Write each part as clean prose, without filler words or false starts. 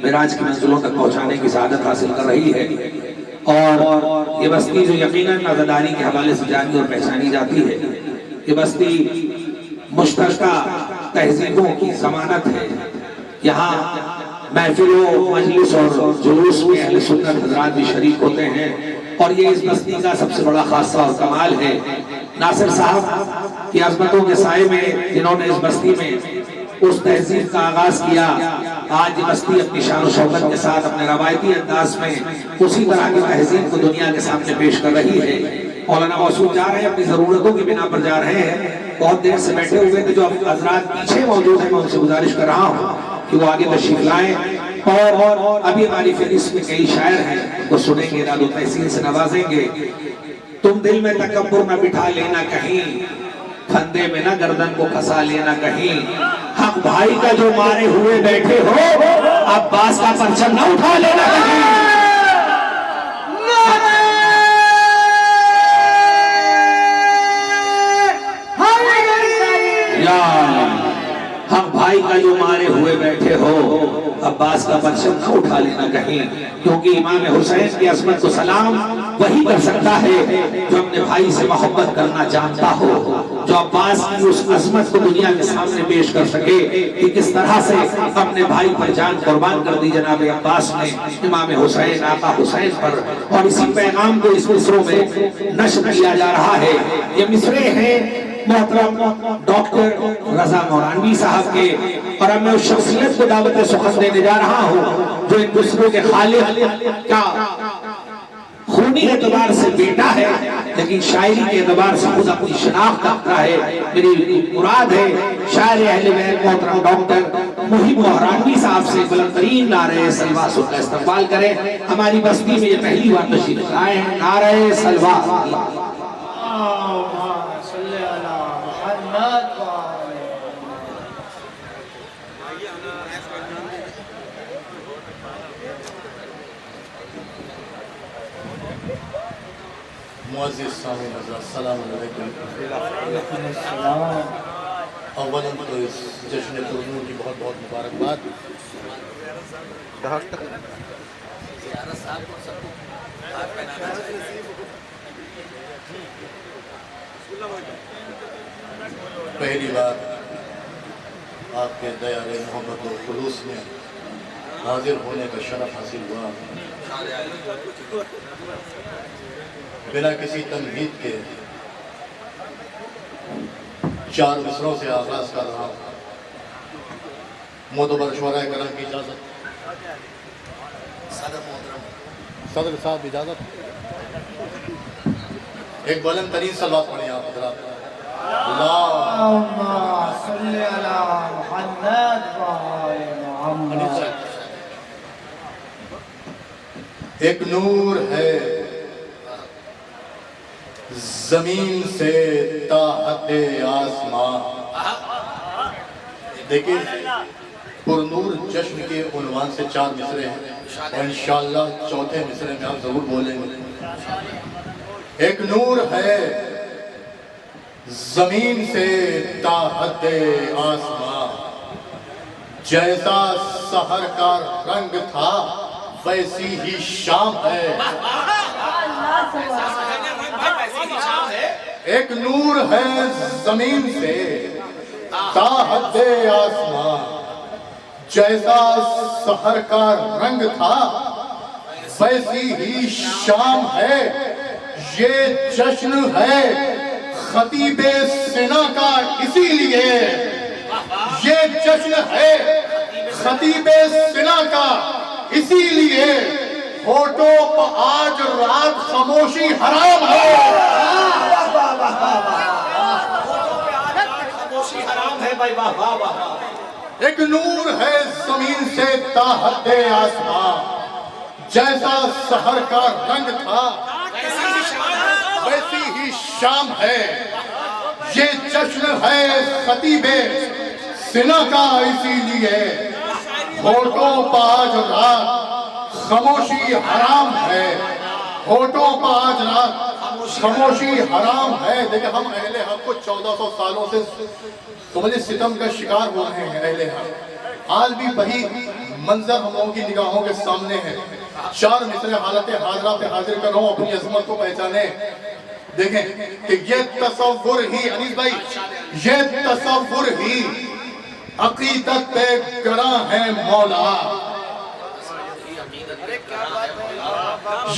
معراج کی منزلوں تک پہنچانے کی سعادت حاصل کر رہی ہے، اور یہ بستی جو یقیناً عزاداری کے حوالے سے جانی اور پہچانی جاتی ہے، یہ بستی مشترکہ تہذیبوں کی ضمانت ہے۔ یہاں محفل و مجلس اور جلوس میں اہل سنت حضرات بھی شریک ہوتے ہیں، اور یہ اس بستی کا سب سے بڑا خاصہ اور کمال ہے۔ ناصر صاحب کی عظمتوں کے سائے میں جنہوں نے اس بستی میں اس تہذیب کا آغاز کیا، آج یہ بستی اپنی شان و شوکت کے ساتھ اپنے روایتی انداز میں اسی طرح کی تہذیب کو دنیا کے سامنے پیش کر رہی ہے۔ مولانا موصوف جا رہے ہیں، اپنی ضرورتوں کی بنا پر جا رہے ہیں، بہت دیر سے بیٹھے ہوئے تھے، جو حضرات پیچھے موجود ہیں میں ان سے گزارش کر رہا ہوں کہ وہ آگے تشریف لائیں، اور ابھی ہماری فہرست میں کئی شاعر ہیں، وہ سنیں گے، اراد و تحسین سے نوازیں گے۔ تم دل میں تکبر نہ بٹھا لینا کہیں، پھندے میں نہ گردن کو پھنسا لینا کہیں، حق بھائی کا جو مارے ہوئے بیٹھے ہو، عباس کا پرچم نہ اٹھا لینا کہیں۔ حق بھائی کا جو مارے ہوئے بیٹھے ہو، عباس کا پرچم نہ اٹھا لینا کہیں، کیونکہ امام حسین کی عظمت کو سلام وہی کر سکتا ہے جو اپنے بھائی سے محبت کرنا جانتا ہو، جو عباس کی اس عظمت کو دنیا کے سامنے پیش کر سکے کہ کس طرح سے اپنے بھائی پر جان قربان کر دی جناب عباس نے امام حسین آقا حسین پر، اور اسی پیغام کو اس مصروں میں نشر کیا جا رہا ہے۔ یہ مصرے ہیں محترم ڈاکٹر رضا مورانوی صاحب کے، اور اب میں اس شخصیت کو دعوت سخن دینے جا رہا ہوں جو ان مصروں کے خالق کا خونی اعتبار سے بیٹا ہے، لیکن شاعری کے اعتبار سے خود اپنی شناخت رکھتا ہے۔ میری مراد ہے شاعر اہل بیت محترم ڈاکٹر محب مہرانوی صاحب سے بلند ترین نعرہ سلوات کا استقبال کریں۔ ہماری بستی میں یہ پہلی بار تشریف لائے ہیں، نعرہ سلوات۔ معزز سامعین حضرات، السلام علیکم۔ اولاً تو اس جشن پرنور کی بہت بہت مبارکباد۔ پہلی بار آپ کے دیار محبت و خلوص میں حاضر ہونے کا شرف حاصل ہوا۔ بنا کسی تمہید کے 4 مصروں سے آغاز کر رہا ہوں۔ معتبر شعراء کرام کی اجازت، صدر صاحب اجازت، ایک بلند ترین صلوات پڑھیں آپ حضرات۔ اللہم صلی علی محمد و محمد۔ ایک نور ہے زمین سے تا حد آسمان۔ دیکھیں پرنور جشن کے عنوان سے 4 مصرے ہیں، اور انشاءاللہ چوتھے مصرے میں آپ ضرور بولیں گے۔ ایک نور ہے زمین سے تا حد آسمان، جیسا سحر کا رنگ تھا ویسی ہی شام ہے۔ ایک نور ہے زمین سے تا حد آسمان، جیسا سحر کا رنگ تھا ویسی ہی شام ہے۔ یہ جشن ہے خطیب سنا کا اسی لیے، یہ جشن ہے خطیب سنا کا اسی لیے، ہوٹوں پہ آج رات خاموشی حرام ہے۔ ایک نور ہے زمین سے تا حد آسمان، جیسا سحر کا رنگ تھا ویسی ہی شام ہے۔ یہ جشن ہے خطیب سنا کا اسی لیے، ہوٹوں پہ آج رات خاموشی حرام ہے۔ ہوٹوں پہ آج رات خاموشی حرام ہے۔ دیکھیں ہم اہل حق کو 1400 سالوں سے سمجھے ستم کا شکار ہو رہے ہیں۔ اہل حق آج بھی وہی منظر ہم لوگوں کی نگاہوں کے سامنے ہے. 4 مصرے حالت حاضرہ پہ حاضر کر رہا ہوں, اپنی عظمت کو پہچانے. دیکھیں کہ یہ تصور ہی انیس بھائی, یہ تصور ہی عقیدت پہ گراں ہے مولا.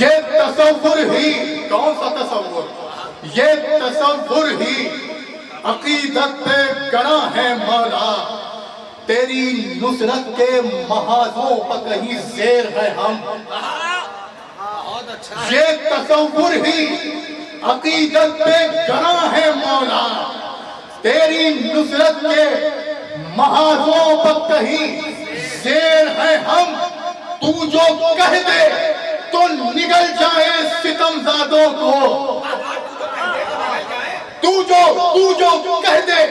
یہ تصور ہی, کون سا تصور؟ یہ تصور ہی عقیدت پہ گراں ہے مولا. تیری نصرت کے محاذوں پر کہیں زیر ہے ہم. یہ تصور ہی عقیدت پہ گراں ہے مولا. تیری نصرت کے محاذوں پر کہیں زیر ہے ہم. تو جو کہہ دے تو نگل جائے ستم زادوں کو. تو جو کہہ دے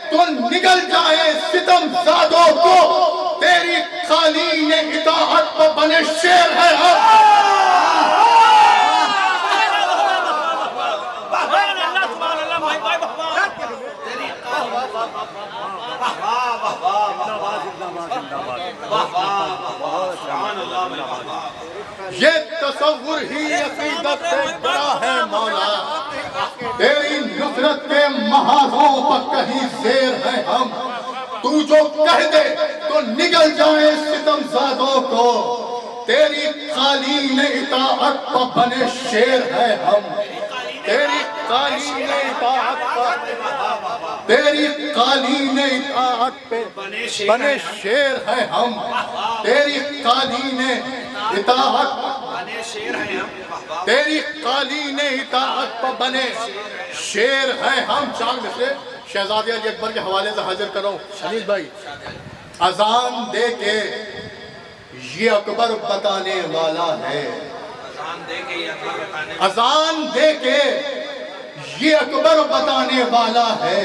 تو نگل جائے ستم زادوں کو. تیری قالین اطاعت پر بنے شیر ہے ہم. یہ تصور ہی عقیدت پہ گراں ہے مولا. تیری نصرت کے محاذوں پر کہیں زیر ہے ہم. تو جو کہہ دے تو نگل جائے ستم زادوں کو. تیری قالین اطاعت پر بنے شیر ہے ہم. تیری قالین اطاعت پر, تیری قالین اطاعت پہ بنے شیر ہے ہم. تیری قالین اطاعت بنے شیر ہے ہم. تیری قالین اطاعت پر بنے شیر ہے ہم. 4 مصرے شہزادی علی اکبر کے حوالے سے حاضر کر رہا ہوں. شنیز بھائی, اذان دے کے یہ اکبر بتانے والا ہے. اذان دے کے یہ اکبر بتانے والا ہے.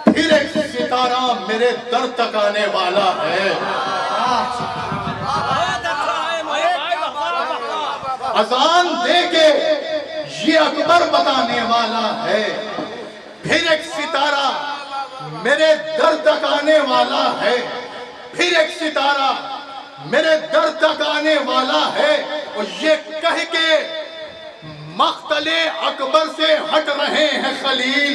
پھر ایک ستارہ میرے در تک آنے والا ہے. اذان دے کے یہ اکبر بتانے والا ہے. پھر ایک ستارہ میرے در تک آنے والا ہے. پھر ایک ستارہ میرے در تک آنے والا ہے. اور یہ کہہ کے مقتل اکبر سے ہٹ رہے ہیں خلیل.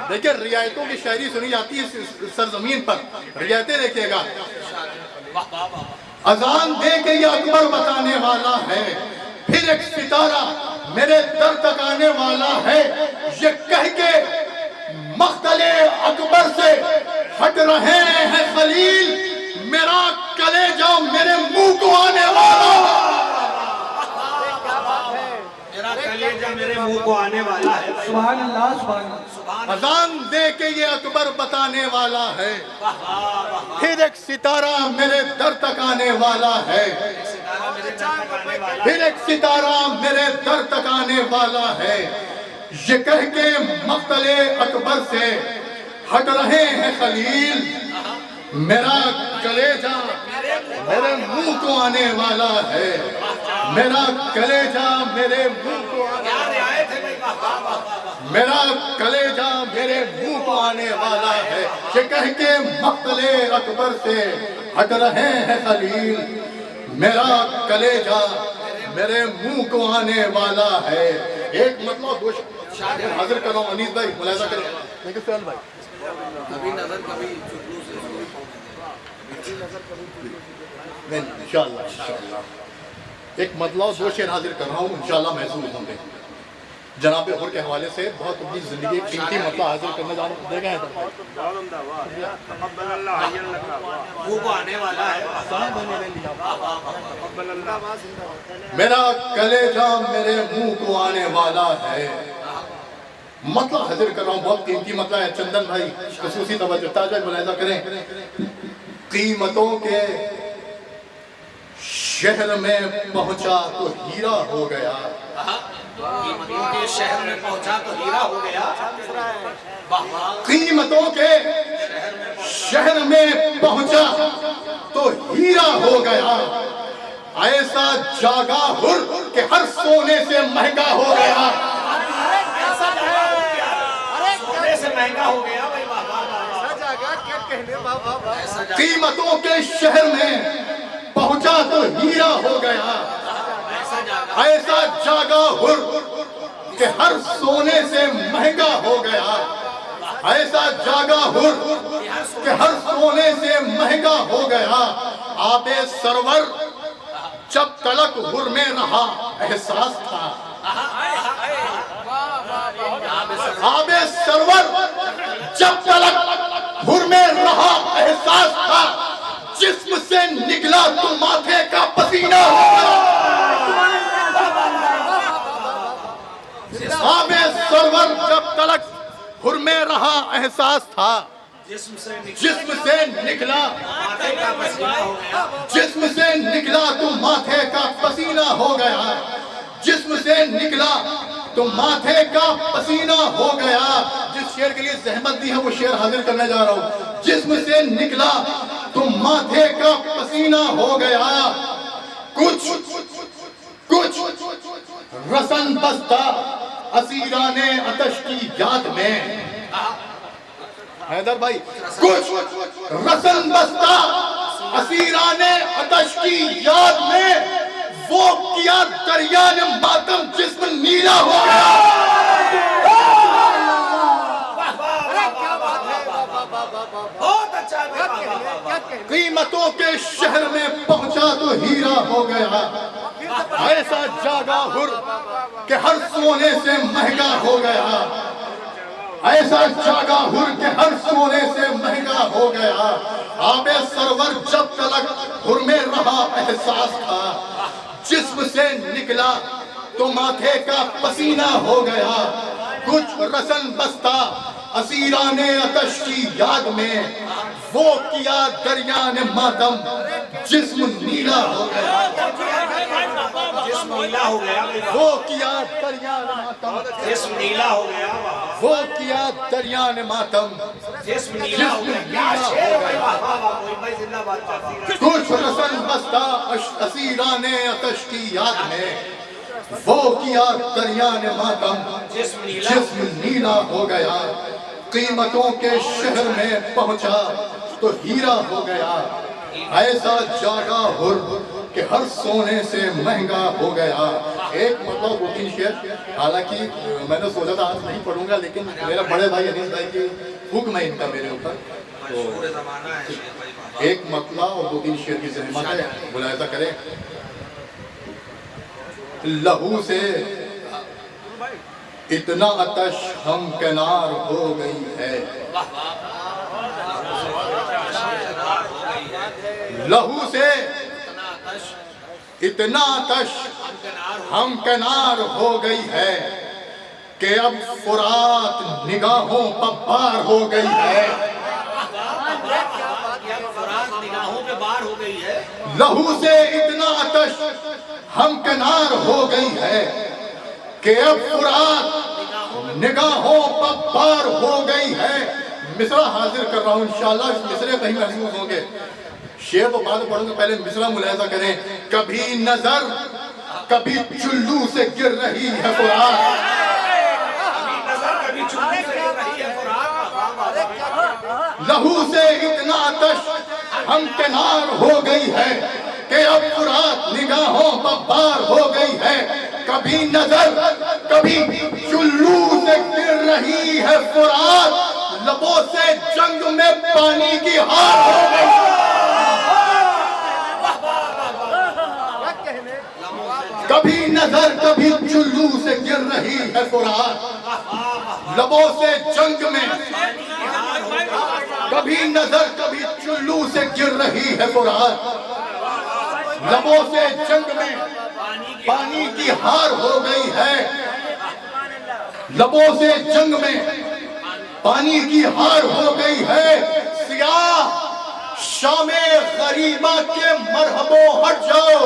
دیکھیں رعایتوں کی شاعری سنی جاتی ہے اس سرزمین پر. رعایتیں دیکھیے گا. اذان دے کے یہ اکبر بتانے والا ہے. پھر ایک ستارہ میرے در تک آنے والا ہے. یہ کہہ کے مقتل اکبر سے ہٹ رہے ہیں خلیل. میرا کلیجہ میرے منہ کو آنے والا. میرا کلیجہ میرے منہ کو آنے والا ہے. سبحان اللہ, سبحان اللہ. اذان دے کے یہ اکبر بتانے والا ہے. پھر ایک ستارہ میرے در تک آنے والا ہے. پھر ایک ستارہ میرے در تک آنے والا ہے. یہ کہہ کے مقتل اکبر سے ہٹ رہے ہیں خلیل. میرا کلیجہ میرے منہ کو آنے والا ہے. میرا کلیجہ میرے منہ کو آنے والا ہے. میرا کلیجہ میرے منہ کو آنے والا ہے. یہ کہہ کے مقتل اکبر سے ہٹ رہے ہیں خلیل. میرا کلیجہ میرے منہ کو آنے والا ہے. ایک مطلب دو حاضر کر رہا ہوں. انیس بھائی ملاحظہ کریں. لیکن سہیل بھائی انشاءاللہ ایک مطلب دو شعر حاضر کر رہا ہوں. انشاءاللہ محسوس ہوں گے. جناب حر کے حوالے سے بہت اپنی زندگی قیمتی مطلب حاضر کرنے جا رہا ہوں. دیکھیں منہ کو آنے والا ہے. میرا کلیجہ میرے منہ کو آنے والا ہے. مطلب حاضر کر رہا ہوں, بہت قیمتی مطلب ہے. چندن بھائی خصوصی توجہ تاج بھائی ملاحظہ کریں. قیمتوں کے شہر میں پہنچا تو ہیرا ہو گیا. قیمتوں کے شہر میں پہنچا تو ہیرا ہو گیا. قیمتوں کے شہر میں پہنچا تو ہیرا ہو گیا. ایسا جاگا حر کہ ہر سونے سے مہنگا ہو گیا. سونے سے مہنگا ہو گیا. قیمتوں کے شہر میں پہنچا تو ہیرا ہو گیا، ایسا جاگا ہر کہ ہر سونے سے مہنگا ہو گیا، ایسا جاگا ہر کہ ہر سونے سے مہنگا ہو گیا۔ آب سرور جب تلک ہر میں رہا احساس تھا، آب سرور جب تلک ہر میں رہا احساس تھا، جسم سے نکلا تو ماتھے کا پسینہ ہو گیا۔ آب سرور جب تلک ہر میں رہا احساس تھا، جسم سے نکلا جسم سے نکلا تو ماتھے کا پسینہ ہو گیا، جسم سے نکلا تو ماتھے کا پسینہ ہو گیا۔ جس شعر کے لیے زحمت دی ہے وہ شعر حاضر کرنے جا رہا ہوں۔ جسم سے نکلا تو ماتھے کا پسینہ ہو گیا، کچھ رسن بستہ اسیران آتش کی یاد میں، حیدر بھائی، کچھ رسن بستہ اسیران آتش کی یاد میں، وہ کیا دریا نے ماتم جسم نیلا ہو گیا۔ قیمتوں کے شہر میں پہنچا تو ہیرا ہو گیا، ایسا جاگا ہر کہ ہر سونے سے مہنگا ہو گیا، ایسا جاگا ہر کہ ہر سونے سے مہنگا ہو گیا۔ آب سرور جب تلک ہر میں رہا احساس تھا، جسم سے نکلا تو ماتھے کا پسینہ ہو گیا، کچھ رسن بستہ اسیران آتش کی یاد میں، وہ کیا دریا نے ماتم جسم نیلا ہو گیا، جسم نیلا ہو گیا، وہ کیا دریا نے ماتم جسم نیلا ہو گیا، وہ کیا دریا نے ماتم جسم نیلا ہو گیا۔ کچھ رسن بستہ اسیران آتش کی یاد میں، وہ کیا دریا نے ماتم جسم نیلا ہو گیا۔ قیمتوں کے شہر میں پہنچا تو ہیرا ہو گیا، ایسا جاگا ہر کہ ہر سونے سے مہنگا ہو گیا۔ ایک مطلب دو تین شعر، حالانکہ میں نے سوچا تھا آج نہیں پڑھوں گا، لیکن میرا بڑے بھائی انیس بھائی کی حکم ہے ان کا میرے اوپر، تو ایک مطلب اور دو تین شعر کی زحمت ہے، ملاحظہ کریں۔ لہو سے اتنا آتش ہم کنار ہو گئی ہے، لہو سے اتنا آتش ہم کنار ہو گئی ہے کہ اب فرات نگاہوں پر بار ہو گئی ہے، لہو سے اتنا آتش ہم کنار ہو گئی ہے کہ اب فرات نگاہوں پر بار ہو گئی ہے۔ مصرع حاضر کر رہا ہوں انشاءاللہ، اس مصرع کہیں محفوظ ہوں گے، شعر تو بعد پڑھوں گے، پہلے مصرع ملاحظہ کریں۔ کبھی نظر کبھی چلو سے گر رہی ہے فرات، لہو سے اتنا آتش ہم کنار ہو گئی ہے کہ اب فرات نگاہوں پر بار ہو گئی ہے، کبھی نظر کبھی چلو سے گر رہی ہے فرات، لبوں سے جنگ میں پانی کی ہار ہو گئی، کبھی نظر کبھی چلو سے گر رہی ہے فرات، لبوں سے جنگ میں، کبھی نظر کبھی چلو سے گر رہی ہے فرات، لبوں سے جنگ میں پانی کی ہار ہو گئی ہے، لبوں سے جنگ میں پانی کی ہار ہو گئی ہے۔ سیاہ شام غریبہ کے مرحبوں ہٹ جاؤ،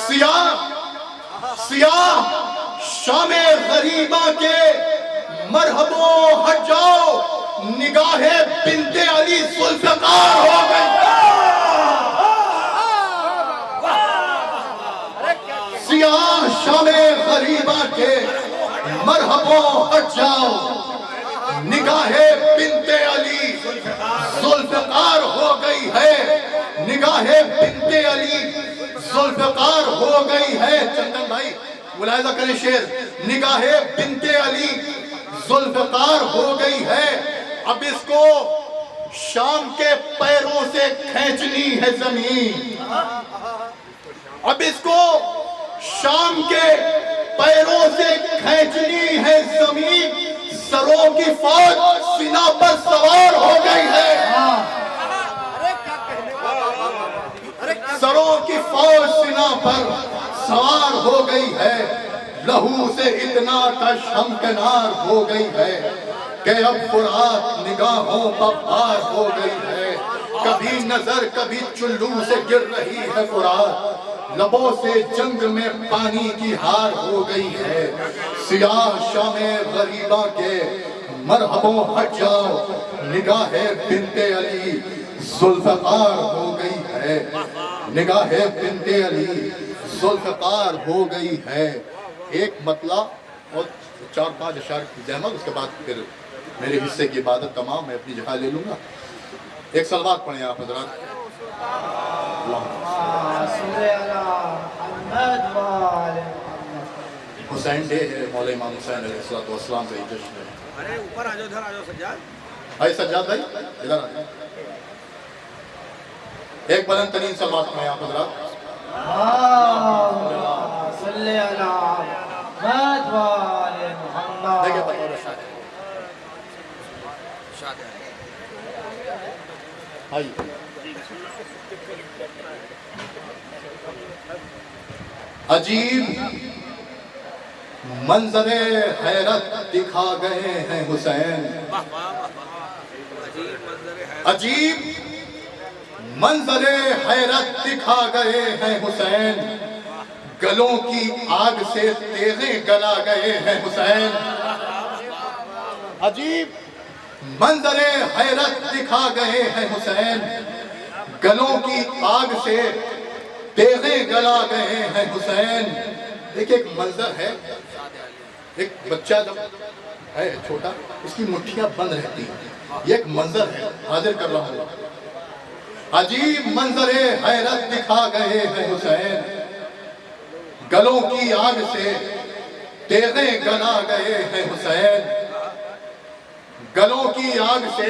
سیاہ شام غریبہ کے مرحبوں ہٹ جاؤ، نگاہ بنت علی ذوالفقار ہو گئی، سیاہ شام غریبہ کے مرحبوں ہٹ جاؤ، نگاہ بنت علی ذوالفقار ہو گئی ہے، نگاہ بنت علی ذوالفقار ہو گئی ہے۔ چندن بھائی ملاحظہ کریں شعر، نگاہ بنت علی ذوالفقار ہو گئی ہے، اب اس کو شام کے پیروں سے کھینچنی ہے زمین، اب اس کو شام کے پیروں سے کھینچنی ہے زمین، سروں کی فوج سینہ پر سوار ہو گئی ہے، سروں کی فوج سینہ پر سوار ہو گئی ہے، لہو سے اتنا کش ہمکنار ہو گئی ہے کہ اب فرات نگاہوں پر پار ہو گئی ہے، کبھی نظر کبھی چلو سے گر رہی ہے فرات، لبوں سے جنگ میں پانی کی ہار ہو گئی ہے، سیاہ شام غریبہ کے مرحبوں ہٹ جاؤ، نگاہ بنت علی ذوالفقار ہو گئی ہے، نگاہ بنت علی ذوالفقار ہو گئی ہے۔ ایک مطلع اور 4-5 اشعار کی زحمت، اس کے بعد پھر میرے حصے کی عبادت تمام، میں اپنی جگہ لے لوں گا۔ ایک صلوات پڑھیں آپ حضرات۔ حسین ڈے ہے، مولا امام حسین علیہ السلام کا یہ جشن ہے۔ ارے اوپر آ جاؤ، ادھر آ جاؤ سجاد۔ آئے سجاد بھائی ادھر آ جائیں، ایک بلند ترین صلوات پڑھیں آپ حضرات۔ صلی اللہ محمد وآل محمد۔ دیکھیں بطور شاہد آئیے، عجیب منظر حیرت دکھا گئے ہیں حسین، عجیب منظر حیرت دکھا گئے ہیں حسین، گلوں کی آگ سے تیغیں گلا گئے ہیں حسین، عجیب منظر حیرت دکھا گئے ہیں حسین، گلوں کی آگ سے تیغیں گلا گئے ہیں حسین۔ دیکھیں ایک منظر ہے، ایک بچہ جب ہے چھوٹا اس کی مٹھیاں بند رہتی ہیں، یہ ایک منظر ہے، حاضر کر رہا ہوں۔ عجیب منظر حیرت دکھا گئے ہیں حسین، گلوں کی آگ سے تیغیں گلا گئے ہیں حسین، گلوں کی آگ سے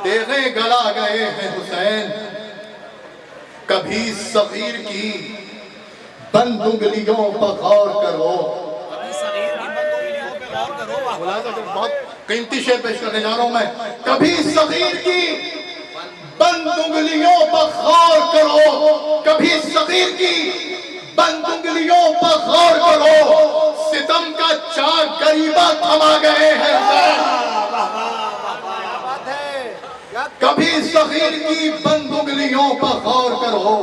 تیغیں گلا گئے ہیں حسین، کبھی صغیر کی بند انگلیوں پر غور کرو، بہت قیمتی شعر پیش کرنے جا رہا ہوں میں، کبھی صغیر کی بند انگلیوں پر غور کرو، کبھی صغیر کی بند انگلیوں پر غور کرو، ستم کا چاک گریباں تھما گئے ہیں کبھی صغیر کی بند انگلیوں پر غور کرو،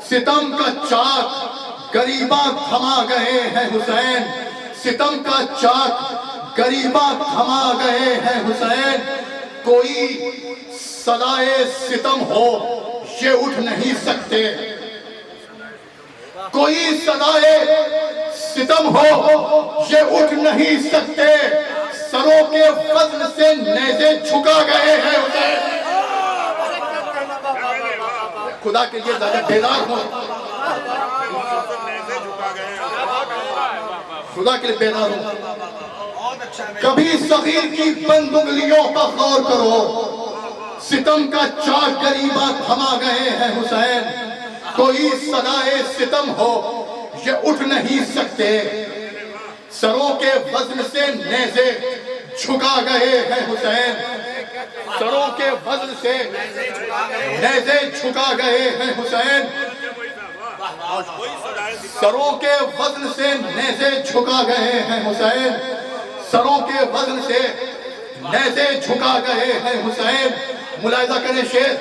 ستم کا چاک گریباں تھما گئے ہیں حسین، ستم کا چاک گریباں تھما گئے ہیں حسین، کوئی صدائے ستم ہو یہ اٹھ نہیں سکتے، کوئی صدائے ستم ہو یہ اٹھ نہیں سکتے، سروں کے فضل سے نیزے جھکا گئے ہیں حسین۔ خدا کے لیے ذرا بیدار ہو، خدا کے لیے بیدار ہو، کبھی صغیر کی بند انگلیوں پر غور کرو، ستم کا چاک گریباں تھما گئے ہیں حسین، کوئی صدائے ستم ہو یہ اٹھ نہیں سکتے، سروں کے وزن سے نیزے جھکا گئے ہیں حسین، سروں کے وزن سے نیزے جھکا گئے ہیں حسین، سروں کے وزن سے نیزے جھکا گئے ہیں حسین، سروں کے وزن سے نیزے جھکا گئے ہیں حسین۔ ملاحظہ کریں شعر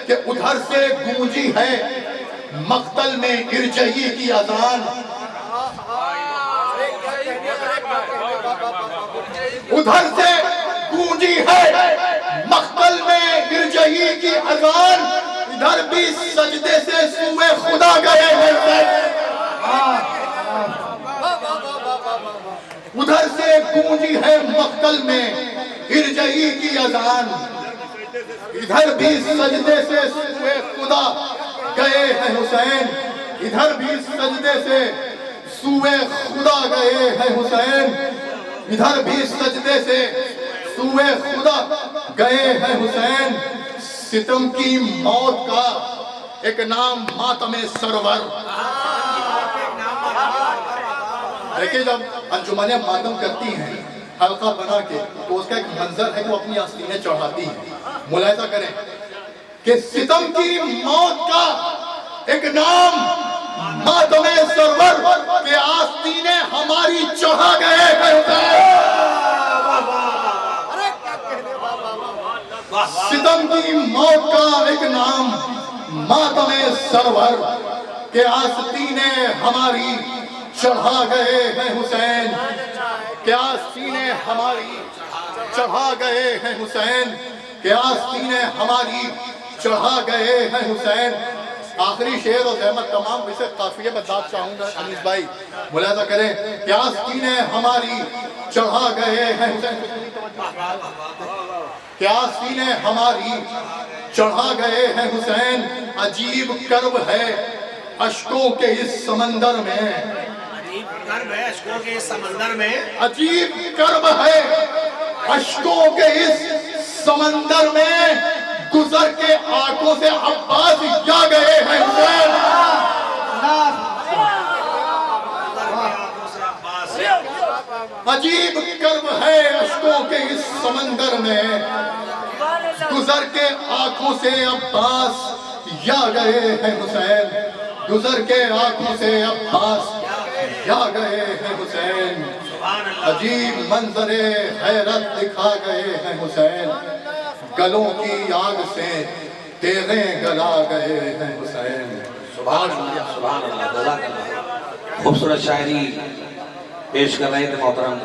کہ ادھر سے گونجی ہے مقتل میں ارجعی کی اذان، ادھر سے گونجی ہے مقتل میں ارجعی کی اذان، ادھر بھی سجدے سے سوئے خدا گئے ہیں، ادھر سے گونجی ہے مقتل میں ارجعی کی اذان، ادھر بھی سجدے سے سوئے خدا گئے ہیں حسین، ادھر بھی سجدے سے سوئے خدا گئے ہیں حسین، ادھر بھی سجدے سے سوئے خدا گئے ہیں حسین۔ ستم کی موت کا ایک نام ماتم سرور۔ دیکھیں جب انجمنیں ماتم کرتی ہیں حلقہ بنا کے تو اس کا ایک منظر ہے کہ وہ اپنی آستینیں چڑھاتی ہیں۔ ملاحظہ کریں کہ ستم کی موت کا ایک نام ماتم سرور کہ آستینیں ہماری چڑھا گئے ہیں۔ ستم کی موت کا ایک نام ماتم سرور کہ آستینیں ہماری چڑھا گئے ہیں حسین، کہ آستینیں ہماری چڑھا گئے ہیں حسین، کہ آستینیں ہماری چڑھا گئے ہیں حسین۔ آخری شعر و زحمت تمام اسے قافیے میں داد چاہوں گا انیس بھائی، ملاحظہ کریں کہ آستینیں ہماری چڑھا گئے ہیں حسین، کہ آستینیں ہماری چڑھا گئے ہیں حسین۔ عجیب کرب ہے اشکوں کے اس سمندر میں، کرب ہے اشکوں کے اس سمندر میں، عجیب کرب ہے اشکوں کے اس سمندر میں، گزر کے آنکھوں سے عباس جا گئے ہیں حسین۔ عجیب کرب ہے اشکوں کے اس سمندر میں، گزر کے آنکھوں سے عباس یا گئے ہیں حسین، گزر کے آنکھوں سے عباس یا گئے ہیں حسین۔ عجیب منظر حیرت دکھا گئے ہیں حسین، گلوں کی آگ سے تیغیں گلا گئے ہیں حسین۔ سبحان اللہ، سبحان اللہ، جزاک اللہ۔ خوبصورت شاعری پیش کر رہے تھے محترم